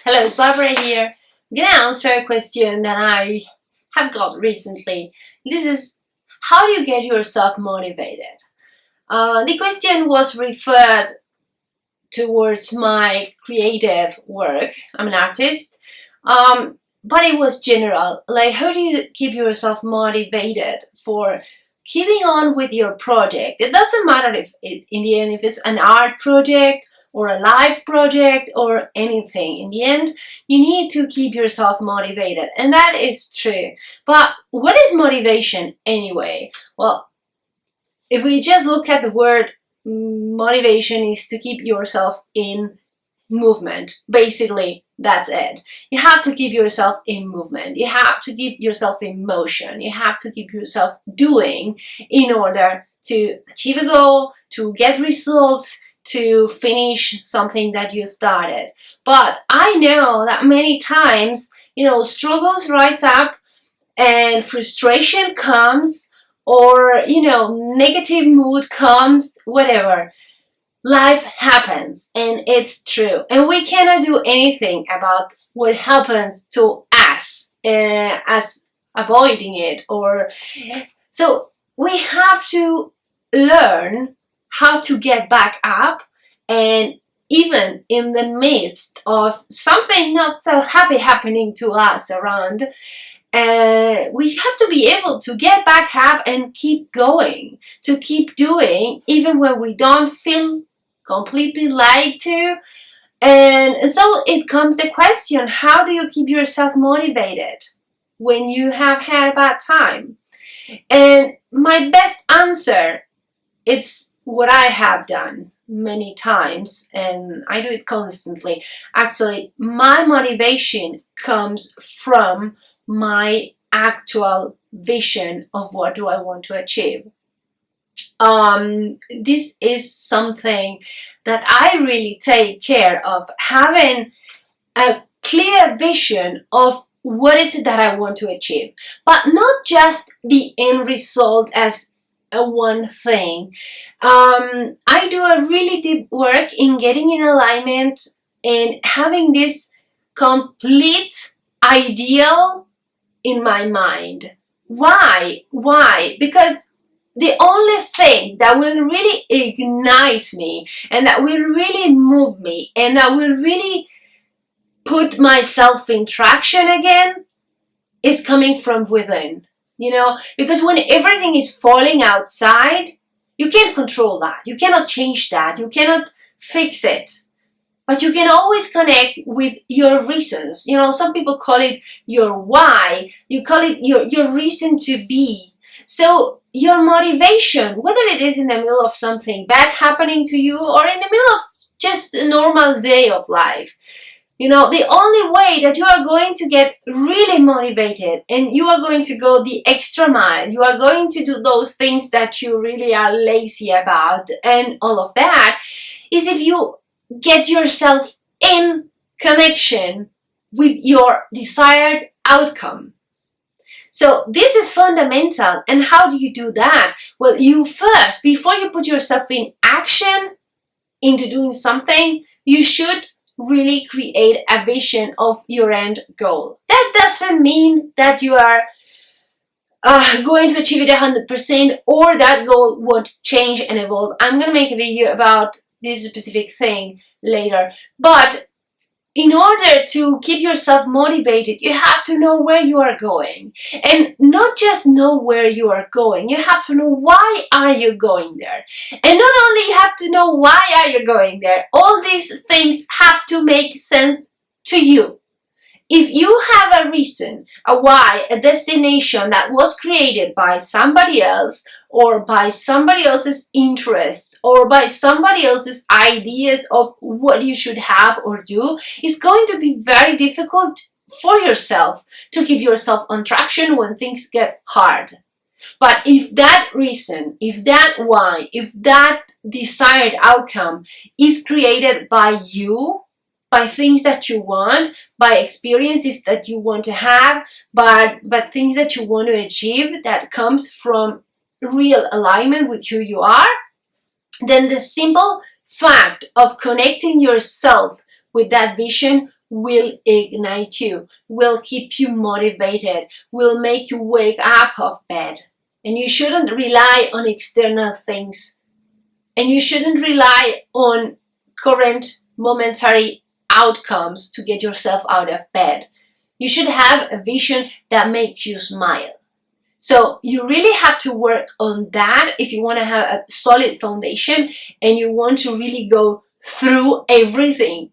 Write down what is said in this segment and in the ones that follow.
Hello, it's Barbara here. I'm gonna answer a question that I have got recently. This is, how do you get yourself motivated? The question was referred towards my creative work. I'm an artist, but it was general. Like, how do you keep yourself motivated for keeping on with your project? It doesn't matter if in the end, if it's an art project or a life project or anything. In the end, you need to keep yourself motivated, and that is true. But what is motivation anyway? Well, if we just look at the word, motivation is to keep yourself in movement. Basically, that's it. You have to keep yourself in movement. You have to keep yourself in motion. You have to keep yourself doing in order to achieve a goal, to get results, to finish something that you started. But I know that many times, struggles rise up and frustration comes, or negative mood comes, whatever. Life happens, and it's true, and we cannot do anything about what happens to us, as avoiding it, or so we have to learn how to get back up, and even in the midst of something not so happy happening to us around, we have to be able to get back up and keep going, to keep doing even when we don't feel completely like to. And so it comes the question, how do you keep yourself motivated when you have had a bad time? And my best answer, it's what I have done many times, and I do it constantly. Actually, my motivation comes from my actual vision of what do I want to achieve. This is something that I really take care of, having a clear vision of what is it that I want to achieve, but not just the end result as a one thing. I do a really deep work in getting in alignment and having this complete ideal in my mind. Why? Because the only thing that will really ignite me, and that will really move me, and that will really put myself in traction again, is coming from within. Because when everything is falling outside, you can't control that. You cannot change that. You cannot fix it. But you can always connect with your reasons. Some people call it your why. You call it your reason to be. So your motivation, whether it is in the middle of something bad happening to you or in the middle of just a normal day of life, the only way that you are going to get really motivated and you are going to go the extra mile, you are going to do those things that you really are lazy about and all of that, is if you get yourself in connection with your desired outcome. So this is fundamental. And how do you do that? Well, you first, before you put yourself in action into doing something, you should really create a vision of your end goal. That doesn't mean that you are going to achieve it 100% or that goal won't change and evolve. I'm going to make a video about this specific thing later. But in order to keep yourself motivated, you have to know where you are going. And not just know where you are going, you have to know why are you going there. And not only you have to know why are you going there, all these things have to make sense to you. If you have a reason, a why, a destination that was created by somebody else, or by somebody else's interests, or by somebody else's ideas of what you should have or do, it's going to be very difficult for yourself to keep yourself on traction when things get hard. But if that reason, if that why, if that desired outcome is created by you, by things that you want, by experiences that you want to have, but things that you want to achieve that comes from real alignment with who you are, then the simple fact of connecting yourself with that vision will ignite you, will keep you motivated, will make you wake up off bed. And you shouldn't rely on external things. And you shouldn't rely on current momentary outcomes to get yourself out of bed. You should have a vision that makes you smile. So you really have to work on that if you want to have a solid foundation and you want to really go through everything.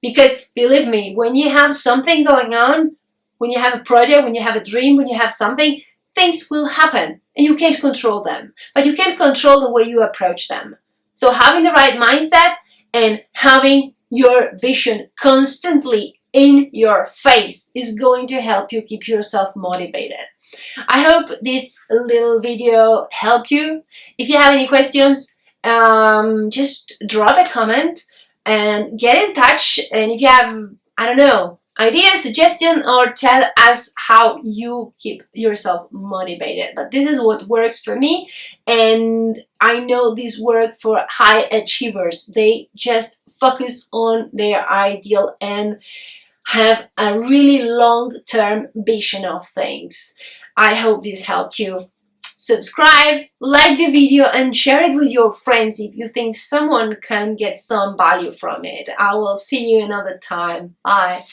Because believe me, when you have something going on, when you have a project, when you have a dream, when you have something, things will happen and you can't control them. But you can control the way you approach them. So having the right mindset and having your vision constantly in your face is going to help you keep yourself motivated. I hope this little video helped you. If you have any questions, just drop a comment and get in touch. And if you have, I don't know, ideas, suggestion, or tell us how you keep yourself motivated. But this is what works for me, and I know this works for high achievers. They just focus on their ideal and have a really long-term vision of things. I hope this helped you. Subscribe, like the video, and share it with your friends if you think someone can get some value from it. I will see you another time. Bye.